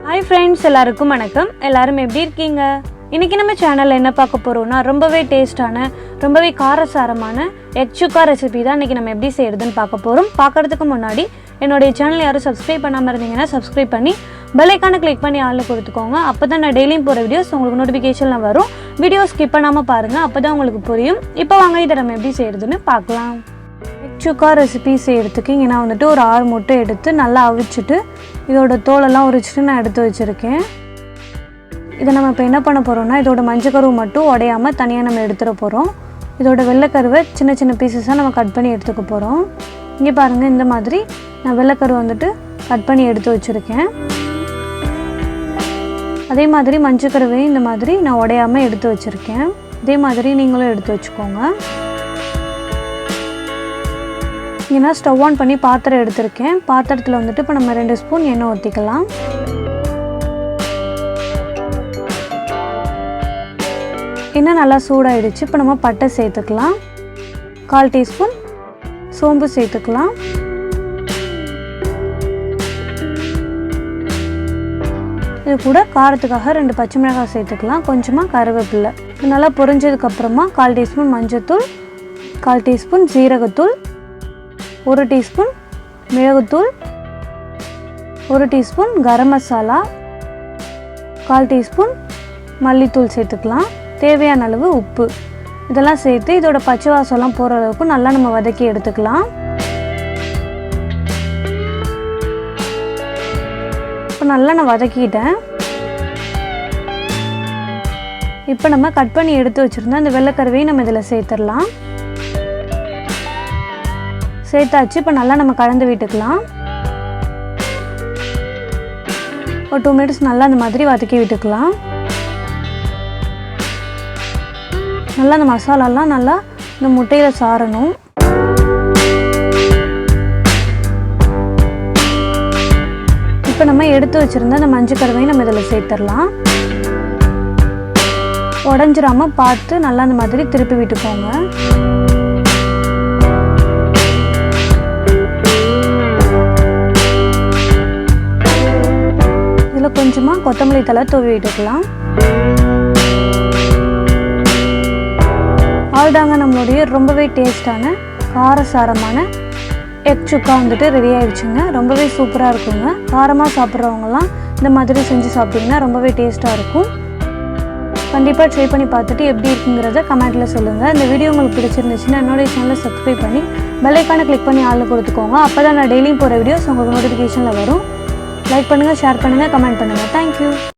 Hi friends, எல்லாருக்கும் வணக்கம். எல்லாரும் எப்படி இருக்கீங்க? இன்னைக்கு நம்ம சேனல்ல என்ன பார்க்க போறோம்னா ரொம்பவே டேஸ்டான, ரொம்பவே காரசாரமான எக் சுக்கா ரெசிபி தான் இன்னைக்கு நம்ம எப்படி செய்யறதுன்னு பார்க்க போறோம். பார்க்கிறதுக்கு முன்னாடி என்னோட சேனலை யாரும் சப்ஸ்கிரைப் பண்ணாம இருந்தீங்கன்னா சப்ஸ்கிரைப் பண்ணி பெல் ஐகானை கிளிக் பண்ணி ஆல்ல கொடுத்துக்கோங்க. அப்பதான் நான் டெய்லியும் போற வீடியோஸ் உங்களுக்கு நோட்டிஃபிகேஷன்ல வரும். வீடியோ ஸ்கிப் பண்ணாம பாருங்க. அப்பதான் உங்களுக்கு புரியும். இப்போ வாங்க இத நம்ம எப்படி செய்யறதுன்னு பார்க்கலாம். எக் சுக்கா ரெசிபி செய்யறதுக்கு இங்க நான் வந்துட்டு ஒரு 6 முட்டை எடுத்து நல்லா அவிச்சிட்டு இதோட தோலெல்லாம் உரிச்சிட்டு நான் எடுத்து வச்சிருக்கேன். இதை நம்ம இப்போ என்ன பண்ண போகிறோம்னா இதோட மஞ்சக்கருவு மட்டும் உடையாமல் தனியாக நம்ம எடுத்துட போகிறோம். இதோட வெள்ளைக்கருவை சின்ன சின்ன பீசஸாக நம்ம கட் பண்ணி எடுத்துக்க போகிறோம். இங்கே பாருங்கள், இந்த மாதிரி நான் வெள்ளைக்கருவை வந்துட்டு கட் பண்ணி எடுத்து வச்சுருக்கேன். அதே மாதிரி மஞ்சக்கருவையும் இந்த மாதிரி நான் உடையாமல் எடுத்து வச்சுருக்கேன். இதே மாதிரி நீங்களும் எடுத்து வச்சுக்கோங்க. இங்கே நான் ஸ்டவ் ஆன் பண்ணி பாத்திரம் எடுத்திருக்கேன். பாத்திரத்தில் வந்துட்டு இப்போ நம்ம 2 ஸ்பூன் எண்ணெய் ஊற்றிக்கலாம். எண்ணெய் நல்லா சூடாயிடுச்சு. இப்போ நம்ம பட்டை சேர்த்துக்கலாம். 1/4 டீஸ்பூன் சோம்பு சேர்த்துக்கலாம். இது கூட காரத்துக்காக 2 பச்சை மிளகாய் சேர்த்துக்கலாம். கொஞ்சமாக கருவேப்பிலை. இது நல்லா பொரிஞ்சதுக்கப்புறமா 1/4 டீஸ்பூன் மஞ்சத்தூள், 1/4 டீஸ்பூன் ஜீரகத்தூள், 1 டீஸ்பூன் மிளகுத்தூள், 1 டீஸ்பூன் கரம் மசாலா, 1/4 டீஸ்பூன் மல்லித்தூள் சேர்த்துக்கலாம். தேவையான அளவு உப்பு இதெல்லாம் சேர்த்து இதோட பச்சை வாசம்லாம் போகிற அளவுக்கு நல்லா நம்ம வதக்கி எடுத்துக்கலாம். இப்போ நல்லா நான் வதக்கிட்டேன். இப்போ நம்ம கட் பண்ணி எடுத்து வச்சுருந்தோம் இந்த வெள்ளைக்கருவையும் நம்ம இதில் சேர்த்துடலாம். சேர்த்தாச்சு. இப்போ நல்லா நம்ம கலந்து விட்டுக்கலாம். ஒரு 2 மினிட்ஸ் நல்லா அந்த மாதிரி வதக்கி விட்டுக்கலாம். நல்லா அந்த மசாலாலாம் நல்லா இந்த முட்டையில் சாரணும். இப்போ நம்ம எடுத்து வச்சுருந்த அந்த மஞ்சள் கருவையும் நம்ம இதில் சேர்த்துடலாம். உடஞ்சிராமல் பார்த்து நல்லா அந்த மாதிரி திருப்பி விட்டுக்கோங்க. இதில் கொஞ்சமாக கொத்தமல்லி தழை தூவி விட்டுக்கலாம். அவ்வளோதாங்க, நம்மளுடைய ரொம்பவே டேஸ்டான காரசாரமான எக் சுக்கா வந்துட்டு ரெடி ஆகிடுச்சுங்க. ரொம்பவே சூப்பராக இருக்குங்க. காரமாக சாப்பிட்றவங்கலாம் இந்த மாதிரி செஞ்சு சாப்பிட்டிங்கன்னா ரொம்பவே டேஸ்ட்டாக இருக்கும். கண்டிப்பாக ட்ரை பண்ணி பார்த்துட்டு எப்படி இருக்குங்கிறத கமெண்ட்டில் சொல்லுங்கள். இந்த வீடியோ உங்களுக்கு பிடிச்சிருந்துச்சுன்னா என்னோட சேனலை சப்ஸ்கிரைப் பண்ணி பெல் ஐகானை கிளிக் பண்ணி ஆளில் கொடுத்துக்கோங்க. அப்போ தான் நான் டெய்லியும் போகிற வீடியோஸ் உங்களுக்கு நோட்டிஃபிகேஷனில் வரும். லைக் பண்ணுங்கள், ஷேர் பண்ணுங்கள், கமெண்ட் பண்ணுங்கள். தேங்க்யூ.